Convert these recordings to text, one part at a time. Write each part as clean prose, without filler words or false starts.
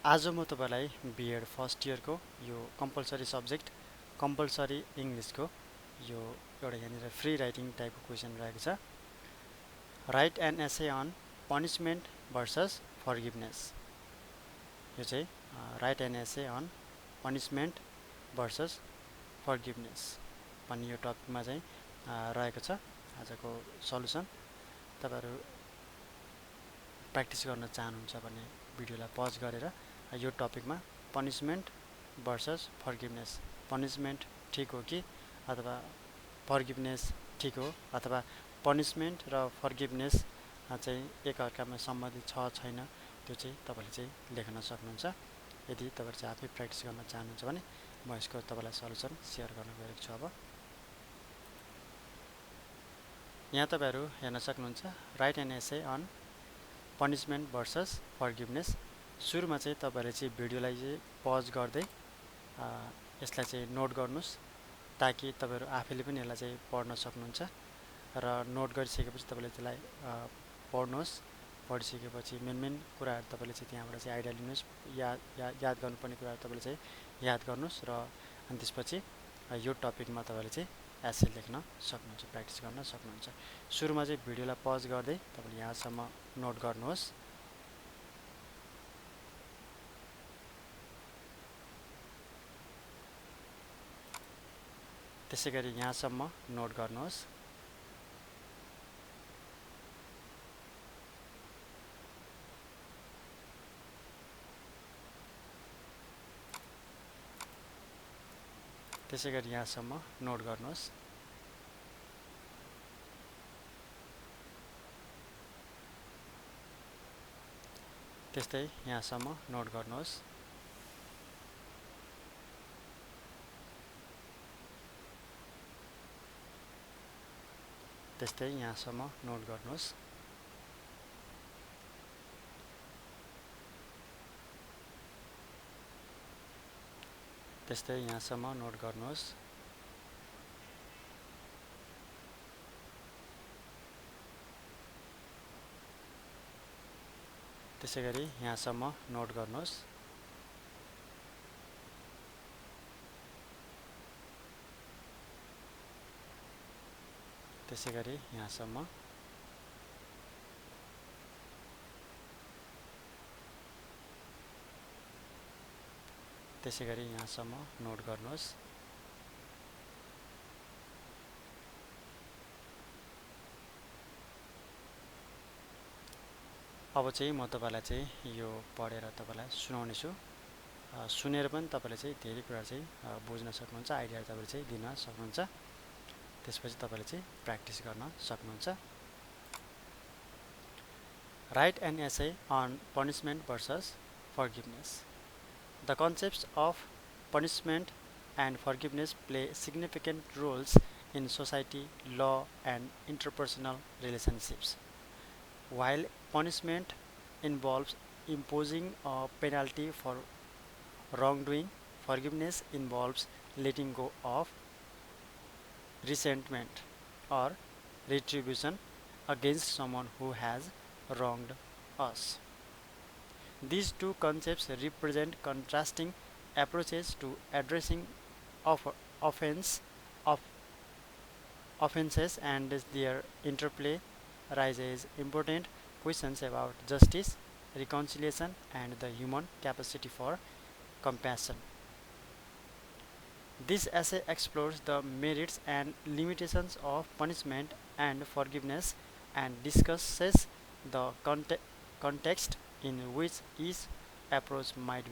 आज म तपाईलाई बीएड फर्स्ट इयरको यो कम्पलसरी सब्जेक्ट कम्पलसरी इङ्ग्लिसको यो एउटा यहाँनिर फ्री राइटिङ टाइपको क्वेसन रहेको छ। Write an essay on punishment versus forgiveness. यो चाहिँ write an essay on punishment versus forgiveness भन्ने यो टपिकमा चाहिँ रहेको छ। आजको सल्युसन तपाईहरु प्र्याक्टिस गर्न चाहनुहुन्छ भने भिडियोलाई पज गरेर यो टपिकमा पनिसमेन्ट भर्सस फर्गिभनेस, पनिसमेन्ट ठिक हो कि अथवा फर्गिभनेस ठिक हो अथवा पनिसमेन्ट र फर्गिभनेस चाहिँ एकअर्कामा सम्बन्धित छ छैन त्यो चाहिँ तपाईले चाहिँ लेख्न सक्नुहुन्छ। यदि तपाईहरु चाहिँ आफै प्र्याक्टिस गर्न चाहनुहुन्छ भने म यसको तपाईलाई सल्युसन शेयर गर्न गएको छु। अब यहाँ तपाईहरु हेर्न सक्नुहुन्छ write an essay on punishment versus forgiveness. सुरुमा चाहिँ तपाईहरुले चाहिँ भिडियोलाई चाहिँ पज गर्दै यसलाई चाहिँ नोट गर्नुस् ताकि तपाईहरु आफैले पनि यसलाई चाहिँ पढ्न सक्नुहुन्छ र नोट गरिसकेपछि तपाईले त्यसलाई पढ्नुस्। पढिसकेपछि मेन कुराहरु तपाईले चाहिँ त्यहाँबाट चाहिँ आइडिया लिनुस्, याद गर्नुपर्ने कुराहरु तपाईले चाहिँ याद गर्नुस् र अनि त्यसपछि यो टपिकमा तपाईले चाहिँ एसे लेख्न सक्नुहुन्छ, प्र्याक्टिस गर्न सक्नुहुन्छ। सुरुमा चाहिँ भिडियोलाई पज गर्दै तपाईले यहाँसम्म नोट गर्नुहोस्। त्यसैगरी यहाँसम्म नोट गर्नुहोस्। त्यसैगरी यहाँसम्म नोट गर्नुहोस्। त्यस्तै यहाँसम्म नोट गर्नुहोस्। त्यस्तै यहाँसम्म नोट गर्नुहोस्। त्यस्तै यहाँसम्म नोट गर्नुहोस्। त्यसैगरी यहाँसम्म नोट गर्नुहोस्। त्यसैगरी यहाँसम्म। त्यसैगरी यहाँसम्म नोट गर्नुहोस्। अब चाहिँ म तपाईलाई चाहिँ यो पढेर तपाईलाई सुनाउने छु। सुनेर पनि तपाईले चाहिँ धेरै कुरा चाहिँ बुझ्न सक्नुहुन्छ, आइडिया तपाईले चाहिँ दिन सक्नुहुन्छ। त्यसपछि तपाईले चाहिँ प्र्याक्टिस गर्न सक्नुहुन्छ। Write an essay on punishment versus forgiveness. The concepts of punishment and forgiveness play significant roles in society, law, and interpersonal relationships. While punishment involves imposing a penalty for wrongdoing, forgiveness involves letting go of resentment or retribution against someone who has wronged us. These two concepts represent contrasting approaches to addressing offenses, and their interplay raises important questions about justice, reconciliation, and the human capacity for compassion. This essay explores the merits and limitations of punishment and forgiveness and discusses the context in which each approach might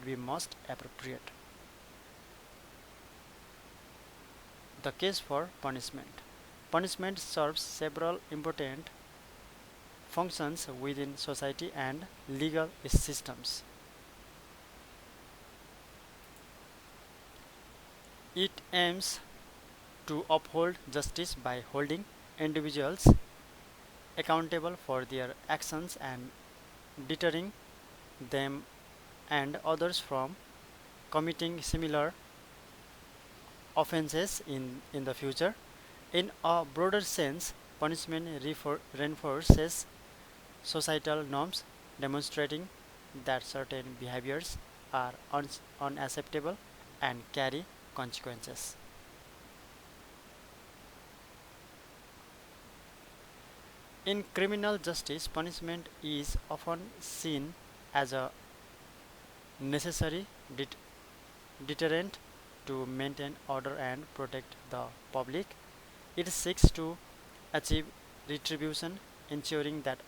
be most appropriate. The case for punishment. Punishment serves several important functions within society and legal systems. It aims to uphold justice by holding individuals accountable for their actions and deterring them and others from committing similar offenses in the future. In a broader sense, punishment reinforces societal norms, demonstrating that certain behaviors are unacceptable and carry consequences. In criminal justice, punishment is often seen as a necessary deterrent to maintain order and protect the public. It seeks to achieve retribution, ensuring that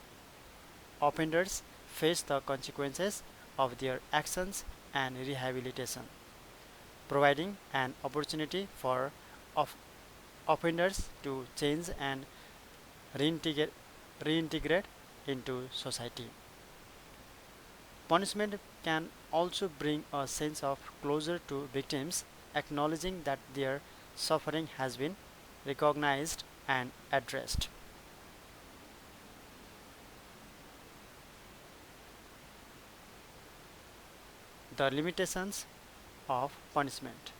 offenders face the consequences of their actions and rehabilitation, providing an opportunity for off- offenders to change and reintegrate into society. Punishment can also bring a sense of closure to victims, acknowledging that their suffering has been recognized and addressed. The limitations of punishment.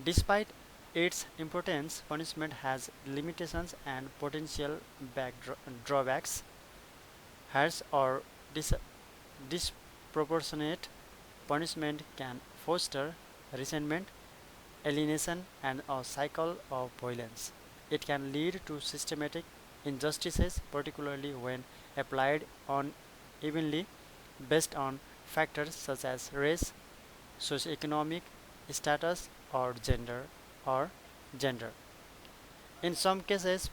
Despite its importance, punishment has limitations and potential drawbacks. Harsh or disproportionate punishment can foster resentment, alienation, and a cycle of violence. It can lead to systematic injustices, particularly when applied unevenly based on factors such as race, socioeconomic status, or gender. In some cases,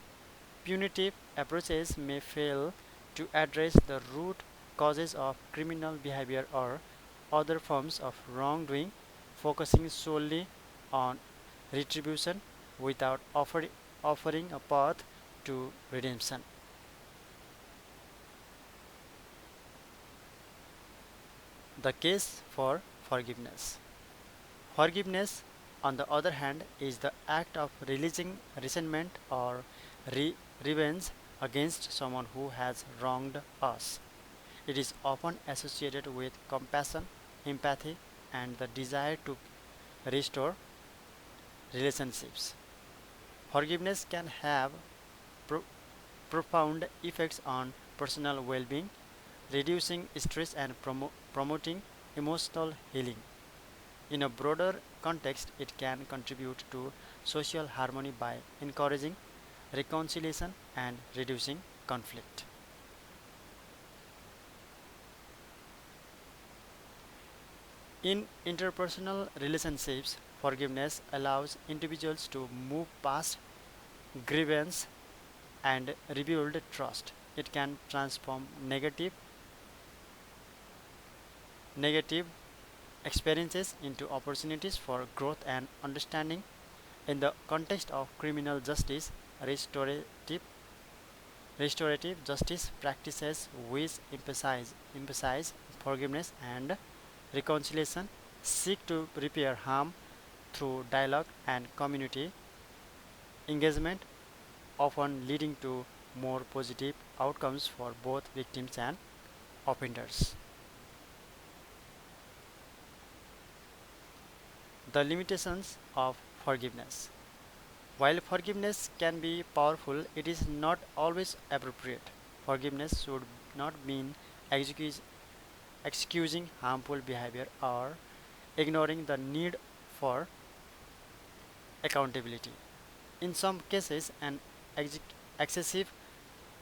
punitive approaches may fail to address the root causes of criminal behavior or other forms of wrongdoing, focusing solely on retribution without offering a path to redemption. The case for forgiveness. Forgiveness, on the other hand, is the act of releasing resentment or revenge against someone who has wronged us. It is often associated with compassion, empathy, and the desire to restore relationships. Forgiveness can have pro- profound effects on personal well being, reducing stress and promoting emotional healing. In a broader context, it can contribute to social harmony by encouraging reconciliation and reducing conflict. In interpersonal relationships, forgiveness allows individuals to move past grievance and rebuild trust. It can transform negative experiences into opportunities for growth and understanding. In the context of criminal justice, restorative restorative justice practices which emphasize forgiveness and reconciliation seek to repair harm through dialogue and community engagement, often leading to more positive outcomes for both victims and offenders. The limitations of forgiveness. While forgiveness can be powerful, it is not always appropriate. Forgiveness should not mean excusing harmful behavior or ignoring the need for accountability. In some cases, an excessive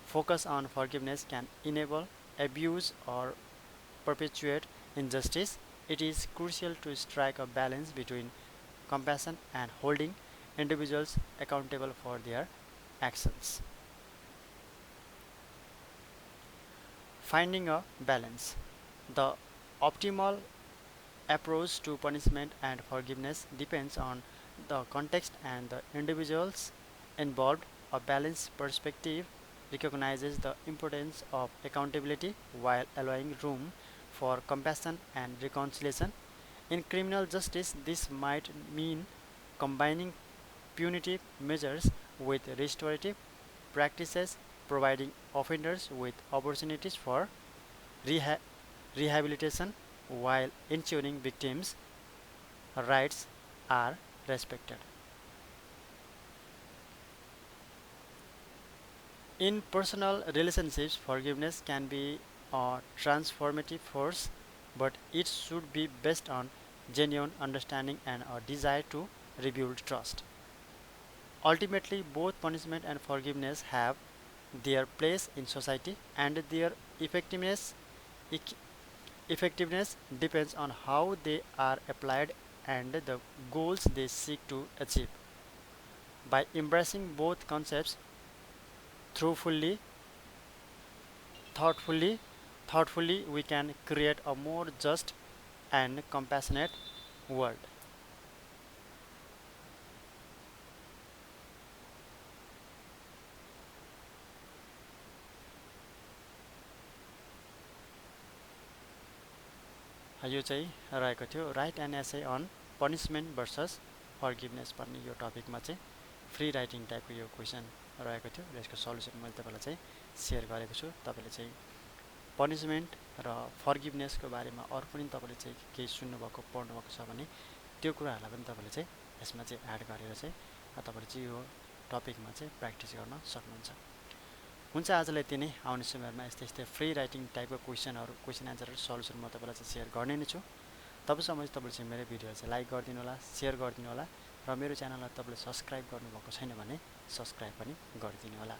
focus on forgiveness can enable abuse or perpetuate injustice. It is crucial to strike a balance between compassion and holding individuals accountable for their actions. Finding a balance. The optimal approach to punishment and forgiveness depends on the context and the individuals involved. A balanced perspective recognizes the importance of accountability while allowing room for compassion and reconciliation. In criminal justice, this might mean combining punitive measures with restorative practices, providing offenders with opportunities for reha- rehabilitation while ensuring victims' rights are respected. In personal relationships, forgiveness can be a transformative force, but it should be based on genuine understanding and a desire to rebuild trust. Ultimately, both punishment and forgiveness have their place in society, and their effectiveness effectiveness depends on how they are applied and the goals they seek to achieve. By embracing both concepts thoughtfully, thoughtfully, thoughtfully, we can create a more just and compassionate world. यो चाहिँ रहेको थियो write an essay on punishment versus forgiveness भन्ने यो टपिकमा चाहिँ free writing टाइपको यो question रहेको थियो र यसको सल्युसन मैले तपाईँलाई चाहिँ सेयर गरेको छु। तपाईँले चाहिँ पनिसमेन्ट र फर्गिभनेसको बारेमा अरू पनि तपाईँले चाहिँ केही सुन्नुभएको पढ्नुभएको छ भने त्यो कुराहरूलाई पनि तपाईँले चाहिँ यसमा चाहिँ एड गरेर चाहिँ तपाईँले चाहिँ यो टपिकमा चाहिँ प्र्याक्टिस गर्न सक्नुहुन्छ। हुन्छ, आजलाई यति नै। आउने समयमा यस्तै यस्तै फ्री राइटिङ टाइपको क्वेसन एन्सरहरू सल्युसन म तपाईँलाई चाहिँ सेयर गर्ने नै छु। तबसम्म चाहिँ तपाईँले चाहिँ मेरो भिडियो चाहिँ लाइक गरिदिनु होला, सेयर गरिदिनु होला र मेरो च्यानललाई तपाईँले सब्सक्राइब गर्नुभएको छैन भने सब्सक्राइब पनि गरिदिनु होला।